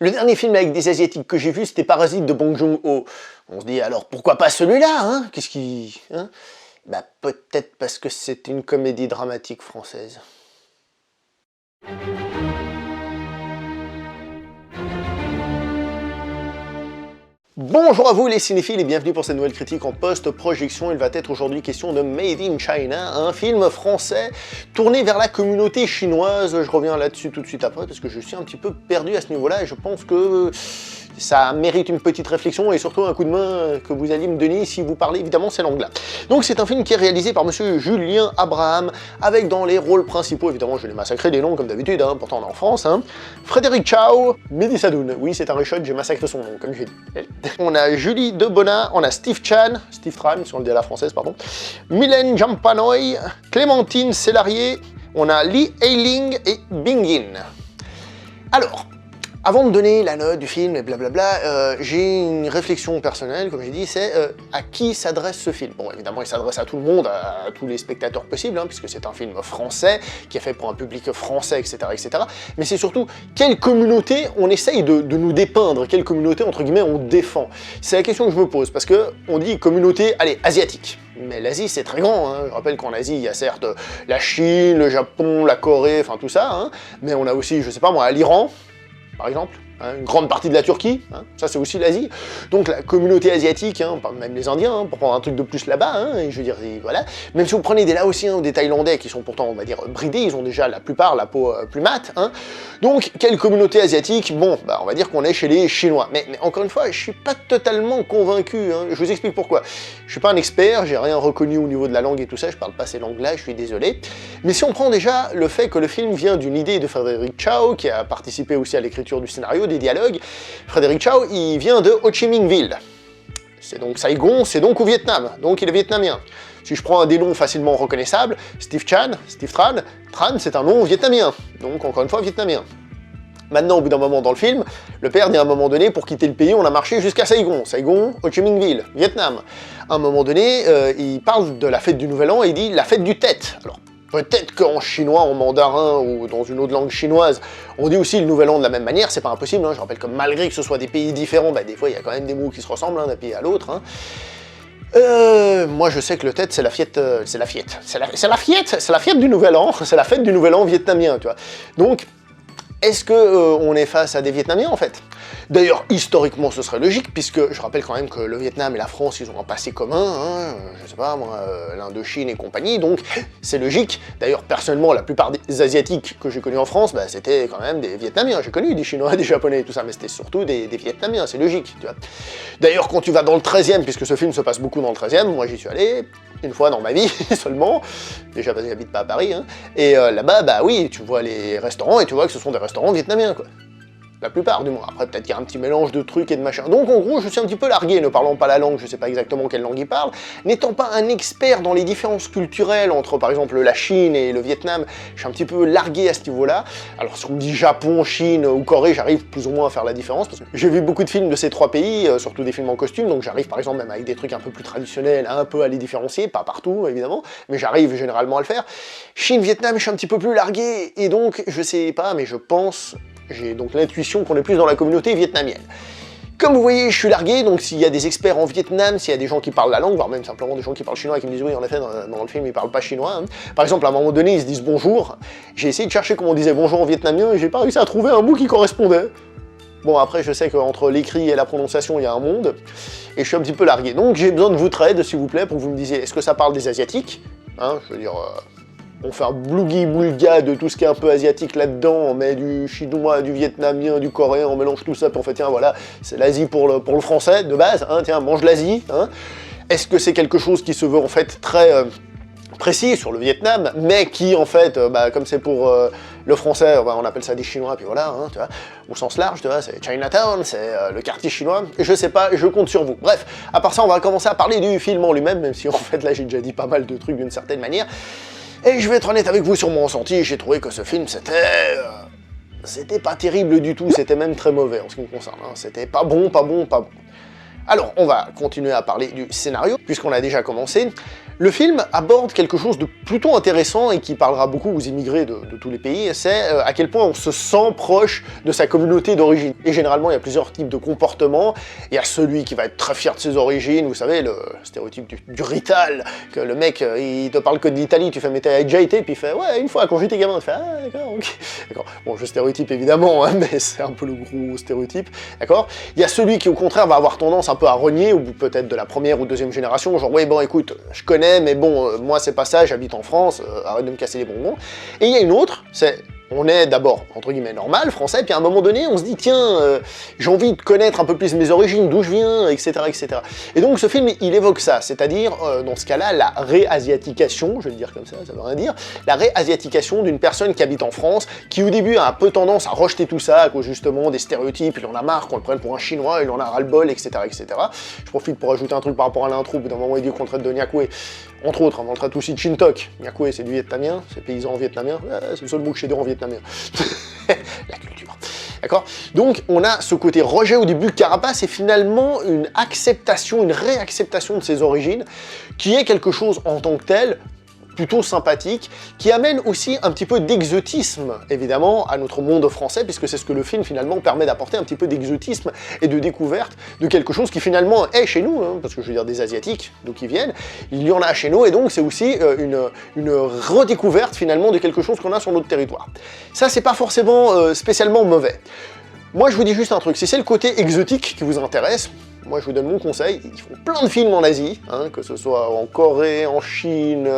Le dernier film avec des Asiatiques que j'ai vu, c'était Parasite de Bong Joon-ho. On se dit alors pourquoi pas celui-là, hein? Qu'est-ce qui... Hein? Bah peut-être parce que c'est une comédie dramatique française. Bonjour à vous les cinéphiles et bienvenue pour cette nouvelle critique en post-projection. Il va être aujourd'hui question de Made in China, un film français tourné vers la communauté chinoise. Je reviens là-dessus tout de suite après parce que je suis un petit peu perdu à ce niveau-là et je pense que ça mérite une petite réflexion et surtout un coup de main que vous alliez me donner si vous parlez évidemment ces langues-là. Donc c'est un film qui est réalisé par monsieur Julien Abraham avec dans les rôles principaux, évidemment je l'ai massacré des noms comme d'habitude, hein, pourtant on est en France, hein. Frédéric Chow, Mehdi Sadoun, oui c'est un reshot, j'ai massacré son nom comme j'ai dit. On a Julie Debona, on a Steve Tran, si on le dit à la française, pardon, Mylène Jampanoy, Clémentine Sellarié, on a Lee Eiling et Bingin. Alors, avant de donner la note du film et blablabla, j'ai une réflexion personnelle, comme j'ai dit, c'est à qui s'adresse ce film. Bon, évidemment, il s'adresse à tout le monde, à tous les spectateurs possibles, hein, puisque c'est un film français, qui est fait pour un public français, etc., etc. Mais c'est surtout, quelle communauté on essaye de nous dépeindre, quelle communauté, entre guillemets, on défend. C'est la question que je me pose, parce que on dit communauté, allez, asiatique. Mais l'Asie, c'est très grand, hein. Je rappelle qu'en Asie, il y a certes la Chine, le Japon, la Corée, enfin tout ça, hein. Mais on a aussi, je sais pas moi, l'Iran, par exemple, hein, une grande partie de la Turquie, hein, ça c'est aussi l'Asie. Donc la communauté asiatique, hein, même les Indiens, hein, pour prendre un truc de plus là-bas, hein, et je veux dire, voilà. Même si vous prenez des Laotiens ou des Thaïlandais qui sont pourtant, on va dire, bridés, ils ont déjà la plupart la peau plus mate, hein. Donc, quelle communauté asiatique? Bon, bah, on va dire qu'on est chez les Chinois. Mais encore une fois, je suis pas totalement convaincu, hein. Je vous explique pourquoi. Je suis pas un expert, j'ai rien reconnu au niveau de la langue et tout ça, je parle pas ces langues-là, je suis désolé. Mais si on prend déjà le fait que le film vient d'une idée de Frédéric Chow, qui a participé aussi à l'écriture du scénario, des dialogues, Frédéric Chow, il vient de Ho Chi Minh Ville. C'est donc Saigon, c'est donc au Vietnam, donc il est vietnamien. Si je prends un des noms facilement reconnaissables, Steve Tran, Tran c'est un nom vietnamien, donc encore une fois vietnamien. Maintenant, au bout d'un moment dans le film, le père dit à un moment donné, pour quitter le pays, on a marché jusqu'à Saigon. Saigon, Ho Chi Minh Ville, Vietnam. À un moment donné, il parle de la fête du Nouvel An et il dit la fête du Tet. Alors, peut-être qu'en chinois, en mandarin ou dans une autre langue chinoise, on dit aussi le Nouvel An de la même manière, c'est pas impossible, hein. Je rappelle que malgré que ce soit des pays différents, bah, des fois il y a quand même des mots qui se ressemblent, hein, d'un pays à l'autre, hein. Moi je sais que le Tet c'est la fête, c'est la fête du Nouvel An, c'est la fête du Nouvel An vietnamien, tu vois. Donc, est-ce que on est face à des Vietnamiens en fait? D'ailleurs, historiquement, ce serait logique, puisque je rappelle quand même que le Vietnam et la France, ils ont un passé commun, hein, je sais pas moi, l'Indochine et compagnie, donc c'est logique. D'ailleurs, personnellement, la plupart des Asiatiques que j'ai connus en France, bah, c'était quand même des Vietnamiens. J'ai connu des Chinois, des Japonais et tout ça, mais c'était surtout des Vietnamiens, c'est logique, tu vois. D'ailleurs, quand tu vas dans le 13e, puisque ce film se passe beaucoup dans le 13e, moi j'y suis allé une fois dans ma vie seulement, déjà parce que j'habite pas à Paris, hein, et là-bas, bah oui, tu vois les restaurants et tu vois que ce sont des restaurants vietnamiens, quoi. La plupart du moins. Après, peut-être qu'il y a un petit mélange de trucs et de machins. Donc, en gros, je suis un petit peu largué, ne parlant pas la langue, je sais pas exactement quelle langue il parle, n'étant pas un expert dans les différences culturelles entre, par exemple, la Chine et le Vietnam, je suis un petit peu largué à ce niveau-là. Alors, si on me dit Japon, Chine ou Corée, j'arrive plus ou moins à faire la différence, parce que j'ai vu beaucoup de films de ces trois pays, surtout des films en costume, donc j'arrive, par exemple, même avec des trucs un peu plus traditionnels, un peu à les différencier, pas partout, évidemment, mais j'arrive généralement à le faire. Chine, Vietnam, je suis un petit peu plus largué, et donc, je sais pas, mais je pense... J'ai donc l'intuition qu'on est plus dans la communauté vietnamienne. Comme vous voyez, je suis largué, donc s'il y a des experts en Vietnam, s'il y a des gens qui parlent la langue, voire même simplement des gens qui parlent chinois et qui me disent oui, en effet, dans le film, ils parlent pas chinois. Hein. Par exemple, à un moment donné, ils se disent bonjour. J'ai essayé de chercher comment on disait bonjour en vietnamien et j'ai pas réussi à trouver un mot qui correspondait. Bon, après, je sais qu'entre l'écrit et la prononciation, il y a un monde, et je suis un petit peu largué. Donc j'ai besoin de votre aide, s'il vous plaît, pour que vous me disiez, est-ce que ça parle des Asiatiques, hein, je veux dire... On fait un blougi-boulga de tout ce qui est un peu asiatique là-dedans, on met du chinois, du vietnamien, du coréen, on mélange tout ça, puis on fait tiens voilà, c'est l'Asie pour le français de base, hein, tiens, mange l'Asie, hein. Est-ce que c'est quelque chose qui se veut en fait très précis sur le Vietnam, mais qui en fait, bah, comme c'est pour le français, on appelle ça des Chinois, puis voilà, hein, tu vois, au sens large, tu vois, c'est Chinatown, c'est le quartier chinois, je sais pas, je compte sur vous. Bref, à part ça, on va commencer à parler du film en lui-même, même si en fait là j'ai déjà dit pas mal de trucs d'une certaine manière. Et je vais être honnête avec vous sur mon ressenti, j'ai trouvé que ce film c'était pas terrible du tout, c'était même très mauvais en ce qui me concerne, hein. C'était pas bon, pas bon, pas bon. Alors, on va continuer à parler du scénario, puisqu'on a déjà commencé. Le film aborde quelque chose de plutôt intéressant et qui parlera beaucoup aux immigrés de tous les pays, c'est à quel point on se sent proche de sa communauté d'origine. Et généralement, il y a plusieurs types de comportements. Il y a celui qui va être très fier de ses origines, vous savez, le stéréotype du rital, que le mec, il te parle que de l'Italie, tu fais mais t'as déjà été, puis il fait ouais, une fois quand j'étais gamin, tu fais ah d'accord, ok. D'accord. Bon, je stéréotype évidemment, hein, mais c'est un peu le gros stéréotype, d'accord. Il y a celui qui au contraire va avoir tendance un peu à renier, ou peut-être de la première ou deuxième génération, genre ouais bon écoute, je connais, mais bon, moi c'est pas ça, j'habite en France, arrête de me casser les bonbons. Et il y a une autre, c'est, on est d'abord, entre guillemets, normal, français, puis à un moment donné, on se dit, tiens, j'ai envie de connaître un peu plus mes origines, d'où je viens, etc., etc. Et donc ce film, il évoque ça, c'est-à-dire, dans ce cas-là, la réasiatication, je vais le dire comme ça veut rien dire, la réasiatication d'une personne qui habite en France, qui au début a un peu tendance à rejeter tout ça, à cause justement des stéréotypes, il en a marre qu'on le prenne pour un chinois, il en a ras-le-bol, etc., etc. Je profite pour ajouter un truc par rapport à l'intro, au bout d'un moment il dit qu'on traite de Nyakwe, entre autres, on traite aussi de Shintok. Nyakwe, c'est du vietnamien, c'est paysan vietnamien, c'est le seul mot que je sais dire en vietnamien. La culture. D'accord? Donc, on a ce côté rejet au début, carapace, et finalement une acceptation, une réacceptation de ses origines, qui est quelque chose en tant que tel, plutôt sympathique, qui amène aussi un petit peu d'exotisme, évidemment, à notre monde français, puisque c'est ce que le film, finalement, permet d'apporter, un petit peu d'exotisme et de découverte de quelque chose qui, finalement, est chez nous, hein, parce que je veux dire des Asiatiques, d'où ils viennent, il y en a chez nous, et donc c'est aussi une redécouverte, finalement, de quelque chose qu'on a sur notre territoire. Ça, c'est pas forcément spécialement mauvais. Moi, je vous dis juste un truc, si c'est le côté exotique qui vous intéresse, moi je vous donne mon conseil, ils font plein de films en Asie, hein, que ce soit en Corée, en Chine,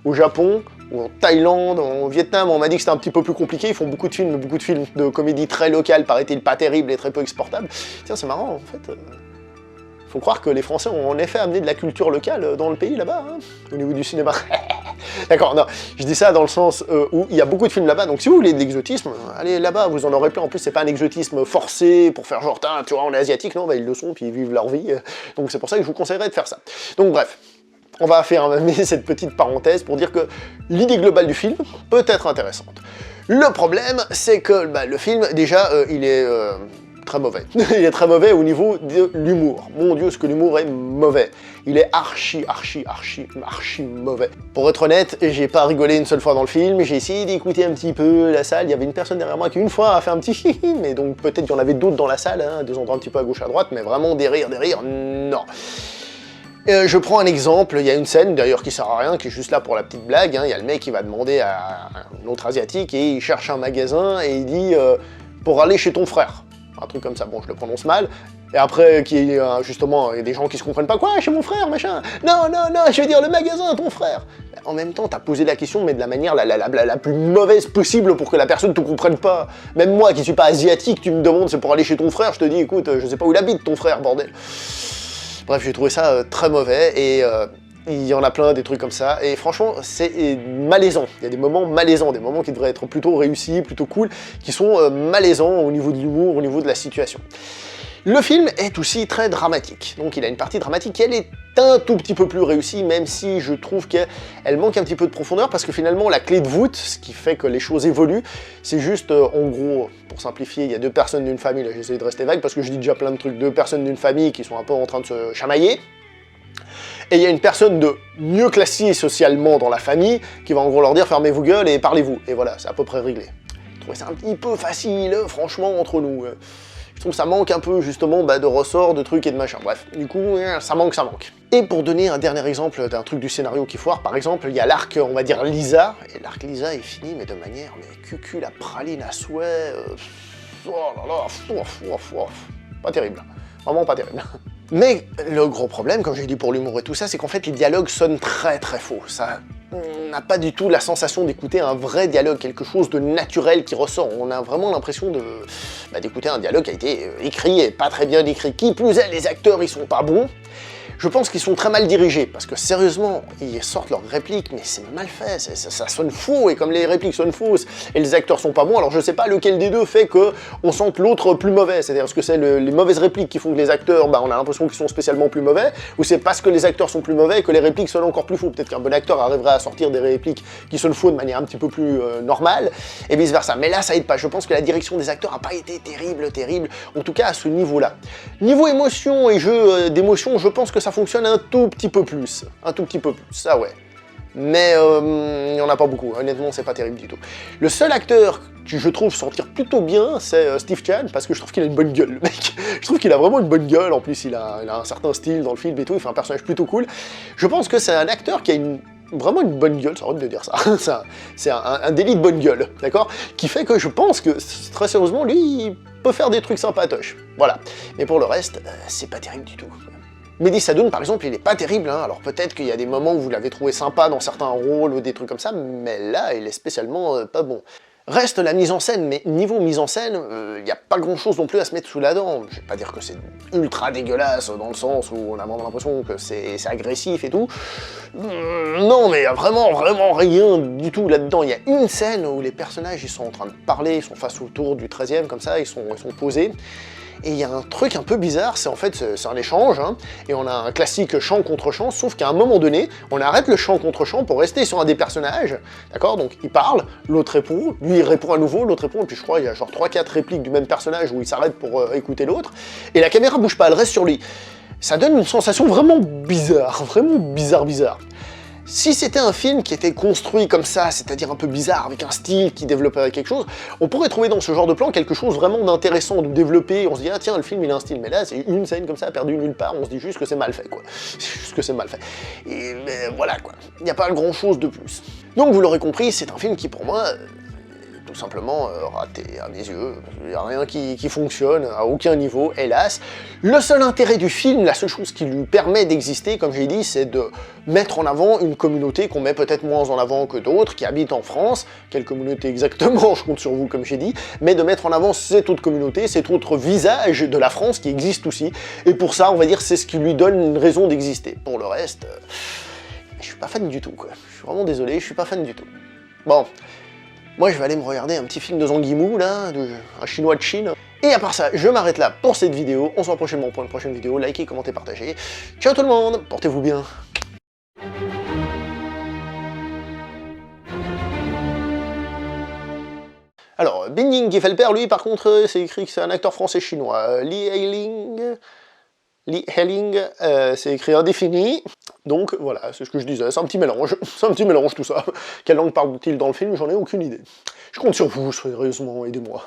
au Japon, ou en Thaïlande, en Vietnam, on m'a dit que c'était un petit peu plus compliqué, ils font beaucoup de films de comédie très locales, paraît-il pas terribles et très peu exportables. Tiens, c'est marrant, en fait, faut croire que les Français ont en effet amené de la culture locale dans le pays là-bas, hein, au niveau du cinéma. D'accord, non, je dis ça dans le sens où il y a beaucoup de films là-bas, donc si vous voulez de l'exotisme, allez là-bas, vous en aurez plein. En plus, c'est pas un exotisme forcé pour faire genre, tu vois, on est asiatique, non, bah ils le sont, puis ils vivent leur vie, donc c'est pour ça que je vous conseillerais de faire ça. Donc bref, on va faire cette petite parenthèse pour dire que l'idée globale du film peut être intéressante. Le problème, c'est que bah, le film, déjà, il est très mauvais. Il est très mauvais au niveau de l'humour. Mon Dieu, ce que l'humour est mauvais. Il est archi mauvais. Pour être honnête, j'ai pas rigolé une seule fois dans le film, j'ai essayé d'écouter un petit peu la salle, il y avait une personne derrière moi qui une fois a fait un petit hihi, mais donc peut-être qu'il y en avait d'autres dans la salle, hein, des endroits un petit peu à gauche à droite, mais vraiment des rires, non. Je prends un exemple, il y a une scène d'ailleurs qui sert à rien, qui est juste là pour la petite blague, hein. Il y a le mec qui va demander à un autre asiatique et il cherche un magasin et il dit pour aller chez ton frère. Un truc comme ça, bon je le prononce mal, et après qu'il y ait justement des gens qui se comprennent pas, quoi, chez mon frère, machin, non, je veux dire le magasin, ton frère. En même temps, t'as posé la question, mais de la manière la plus mauvaise possible pour que la personne te comprenne pas. Même moi, qui suis pas asiatique, tu me demandes c'est pour aller chez ton frère, je te dis, écoute, je sais pas où il habite ton frère, bordel. Bref, j'ai trouvé ça très mauvais, et il y en a plein, des trucs comme ça, et franchement, c'est malaisant. Il y a des moments malaisants, des moments qui devraient être plutôt réussis, plutôt cool, qui sont malaisants au niveau de l'humour, au niveau de la situation. Le film est aussi très dramatique, donc il a une partie dramatique qui elle est un tout petit peu plus réussie, même si je trouve qu'elle manque un petit peu de profondeur, parce que finalement la clé de voûte, ce qui fait que les choses évoluent, c'est juste, en gros, pour simplifier, il y a deux personnes d'une famille, là j'essaie de rester vague parce que je dis déjà plein de trucs, deux personnes d'une famille qui sont un peu en train de se chamailler, et il y a une personne de mieux classée socialement dans la famille qui va en gros leur dire fermez-vous gueule et parlez-vous, et voilà, c'est à peu près réglé. Je trouvais ça un petit peu facile, franchement, entre nous. Je trouve que ça manque un peu, justement, de ressorts, de trucs et de machin. Bref, du coup, ça manque. Et pour donner un dernier exemple d'un truc du scénario qui foire, par exemple, il y a l'arc, on va dire, Lisa, et l'arc Lisa est fini, mais de manière, cucu, la praline à souhait, oh là là, pas terrible. Vraiment pas terrible. Mais le gros problème, comme j'ai dit pour l'humour et tout ça, c'est qu'en fait, les dialogues sonnent très faux. Ça n'a pas du tout la sensation d'écouter un vrai dialogue, quelque chose de naturel qui ressort. On a vraiment l'impression d'écouter un dialogue qui a été écrit et pas très bien écrit. Qui plus est, les acteurs, ils sont pas bons. Je pense qu'ils sont très mal dirigés, parce que sérieusement, ils sortent leurs répliques, mais c'est mal fait, ça sonne faux, et comme les répliques sonnent fausses, et les acteurs sont pas bons, alors je sais pas lequel des deux fait qu'on sente l'autre plus mauvais, c'est-à-dire est-ce que c'est les mauvaises répliques qui font que les acteurs, on a l'impression qu'ils sont spécialement plus mauvais, ou c'est parce que les acteurs sont plus mauvais que les répliques sonnent encore plus faux. Peut-être qu'un bon acteur arriverait à sortir des répliques qui sonnent faux de manière un petit peu plus normale, et vice versa. Mais là, ça aide pas, je pense que la direction des acteurs a pas été terrible, en tout cas à ce niveau-là. Niveau émotion et jeu d'émotion, je pense que ça ça fonctionne un tout petit peu plus. Un tout petit peu plus, ça ouais. Mais il n'y en a pas beaucoup, honnêtement c'est pas terrible du tout. Le seul acteur que je trouve s'en tire plutôt bien, c'est Steve Chan, parce que je trouve qu'il a une bonne gueule, le mec. Je trouve qu'il a vraiment une bonne gueule, en plus il a un certain style dans le film et tout, il fait un personnage plutôt cool. Je pense que c'est un acteur qui a vraiment une bonne gueule, c'est horrible de dire ça, c'est un délit de bonne gueule, d'accord? Qui fait que je pense que, très sérieusement, lui, il peut faire des trucs sympatoches, voilà. Mais pour le reste, c'est pas terrible du tout. Mehdi Sadoun, par exemple, il est pas terrible, hein. Alors peut-être qu'il y a des moments où vous l'avez trouvé sympa dans certains rôles ou des trucs comme ça, mais là, il est spécialement pas bon. Reste la mise en scène, mais niveau mise en scène, il n'y a pas grand-chose non plus à se mettre sous la dent. Je vais pas dire que c'est ultra dégueulasse, dans le sens où on a vraiment l'impression que c'est agressif et tout. Non, mais il y a vraiment rien du tout là-dedans. Il y a une scène où les personnages, ils sont en train de parler, ils sont face au tour du 13e, comme ça, ils sont posés. Et il y a un truc un peu bizarre, c'est en fait, c'est un échange, hein, et on a un classique chant contre chant, sauf qu'à un moment donné, on arrête le chant contre chant pour rester sur un des personnages, d'accord? Donc il parle, l'autre répond, lui il répond à nouveau, l'autre répond, et puis je crois il y a genre 3-4 répliques du même personnage où il s'arrête pour écouter l'autre, et la caméra bouge pas, elle reste sur lui. Ça donne une sensation vraiment bizarre, bizarre. Si c'était un film qui était construit comme ça, c'est-à-dire un peu bizarre, avec un style qui développait quelque chose, on pourrait trouver dans ce genre de plan quelque chose vraiment d'intéressant, de développé, on se dit ah tiens le film il a un style, mais là c'est une scène comme ça, perdue nulle part, on se dit juste que c'est mal fait quoi, c'est juste que c'est mal fait. Et voilà quoi, il n'y a pas grand chose de plus. Donc vous l'aurez compris, c'est un film qui pour moi tout simplement raté à mes yeux, il n'y a rien qui fonctionne à aucun niveau, hélas. Le seul intérêt du film, la seule chose qui lui permet d'exister, comme j'ai dit, c'est de mettre en avant une communauté qu'on met peut-être moins en avant que d'autres, qui habite en France, quelle communauté exactement, je compte sur vous comme j'ai dit, mais de mettre en avant cette autre communauté, cet autre visage de la France qui existe aussi, et pour ça, on va dire, c'est ce qui lui donne une raison d'exister. Pour le reste, je suis pas fan du tout, quoi. Je suis vraiment désolé, je suis pas fan du tout. Bon. Moi, je vais aller me regarder un petit film de Zhang Yimou, là, un chinois de Chine. Et à part ça, je m'arrête là pour cette vidéo. On se voit prochainement pour une prochaine vidéo. Likez, commentez, partagez. Ciao tout le monde, portez-vous bien. Alors, Bin qui fait le père, lui, par contre, c'est écrit que c'est un acteur français-chinois. Li Heiling, c'est écrit indéfini. Donc voilà, c'est ce que je disais, c'est un petit mélange tout ça. Quelle langue parle-t-il dans le film? J'en ai aucune idée. Je compte sur vous, sérieusement, aidez-moi.